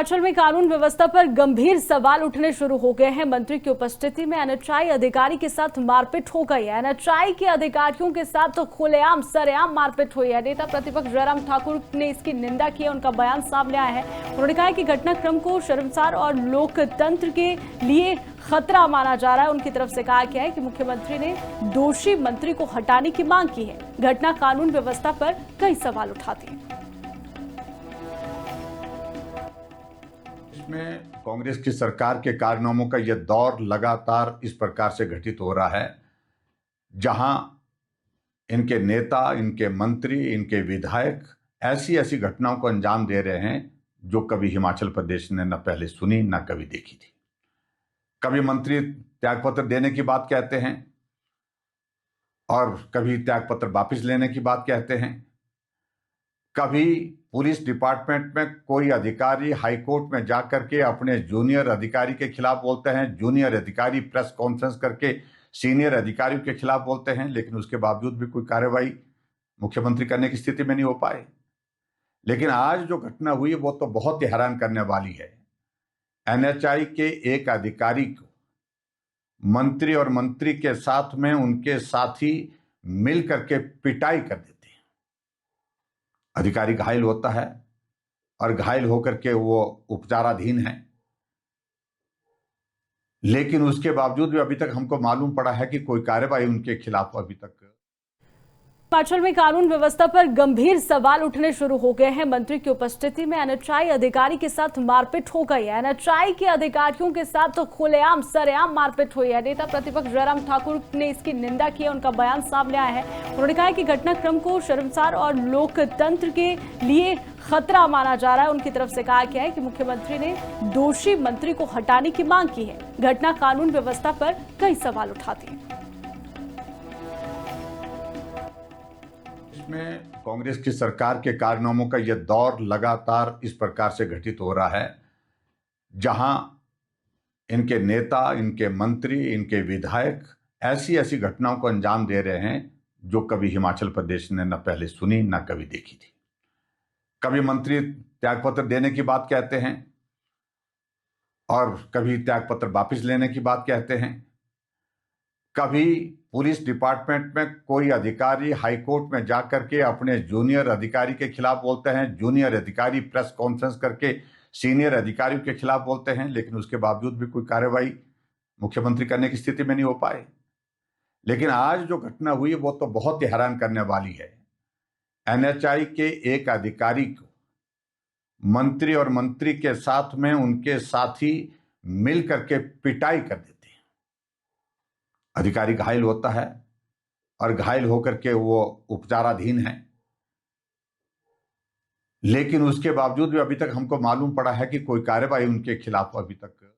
हिमाचल में कानून व्यवस्था पर गंभीर सवाल उठने शुरू हो गए हैं। मंत्री की उपस्थिति में एनएचआई अधिकारी के साथ मारपीट हो गई है। एनएचआई के अधिकारियों के साथ तो खुलेआम सरेआम मारपीट हुई है। नेता प्रतिपक्ष जयराम ठाकुर ने इसकी निंदा की है। उनका बयान सामने आया है। उन्होंने कहा कि घटनाक्रम को शर्मसार और लोकतंत्र के लिए खतरा माना जा रहा है। उनकी तरफ से कहा गया है कि मुख्यमंत्री ने दोषी मंत्री को हटाने की मांग की है। घटना कानून व्यवस्था पर कई सवाल उठाती है। में कांग्रेस की सरकार के कारनामों का यह दौर लगातार इस प्रकार से घटित हो रहा है, जहां इनके नेता, इनके मंत्री, इनके विधायक ऐसी ऐसी घटनाओं को अंजाम दे रहे हैं जो कभी हिमाचल प्रदेश ने न पहले सुनी न कभी देखी थी। कभी मंत्री त्यागपत्र देने की बात कहते हैं और कभी त्यागपत्र वापस लेने की बात कहते हैं। कभी पुलिस डिपार्टमेंट में कोई अधिकारी हाईकोर्ट में जाकर के अपने जूनियर अधिकारी के खिलाफ बोलते हैं, जूनियर अधिकारी प्रेस कॉन्फ्रेंस करके सीनियर अधिकारियों के खिलाफ बोलते हैं, लेकिन उसके बावजूद भी कोई कार्रवाई मुख्यमंत्री करने की स्थिति में नहीं हो पाए। लेकिन आज जो घटना हुई वो तो बहुत ही हैरान करने वाली है। एनएचआई के एक अधिकारी को मंत्री और मंत्री के साथ में उनके साथी मिल करके पिटाई कर देते हैं। अधिकारी घायल होता है और घायल होकर के वो उपचाराधीन है, लेकिन उसके बावजूद भी अभी तक हमको मालूम पड़ा है कि कोई कार्रवाई उनके खिलाफ अभी तक। हिमाचल में कानून व्यवस्था पर गंभीर सवाल उठने शुरू हो गए हैं। मंत्री की उपस्थिति में एनएचआई अधिकारी के साथ मारपीट हो गई है। एनएचआई के अधिकारियों के साथ तो खुलेआम सरेआम मारपीट हुई है। नेता प्रतिपक्ष जयराम ठाकुर ने इसकी निंदा की है। उनका बयान सामने आया है। उन्होंने कहा कि घटनाक्रम को शर्मसार और लोकतंत्र के लिए खतरा माना जा रहा है। उनकी तरफ से कहा गया है कि मुख्यमंत्री ने दोषी मंत्री को हटाने की मांग की है। घटना कानून व्यवस्था पर कई सवाल उठाती है। में कांग्रेस की सरकार के कारनामों का यह दौर लगातार इस प्रकार से घटित हो रहा है, जहां इनके नेता, इनके मंत्री, इनके विधायक ऐसी ऐसी घटनाओं को अंजाम दे रहे हैं जो कभी हिमाचल प्रदेश ने न पहले सुनी न कभी देखी थी। कभी मंत्री त्यागपत्र देने की बात कहते हैं और कभी त्यागपत्र वापस लेने की बात कहते हैं। कभी पुलिस डिपार्टमेंट में कोई अधिकारी हाईकोर्ट में जाकर के अपने जूनियर अधिकारी के खिलाफ बोलते हैं, जूनियर अधिकारी प्रेस कॉन्फ्रेंस करके सीनियर अधिकारियों के खिलाफ बोलते हैं, लेकिन उसके बावजूद भी कोई कार्रवाई मुख्यमंत्री करने की स्थिति में नहीं हो पाए। लेकिन आज जो घटना हुई वो तो बहुत ही हैरान करने वाली है। एनएचआई के एक अधिकारी को मंत्री और मंत्री के साथ में उनके साथी मिल करके पिटाई कर देते हैं। अधिकारी घायल होता है और घायल होकर के वो उपचाराधीन है, लेकिन उसके बावजूद भी अभी तक हमको मालूम पड़ा है कि कोई कार्रवाई उनके खिलाफ अभी तक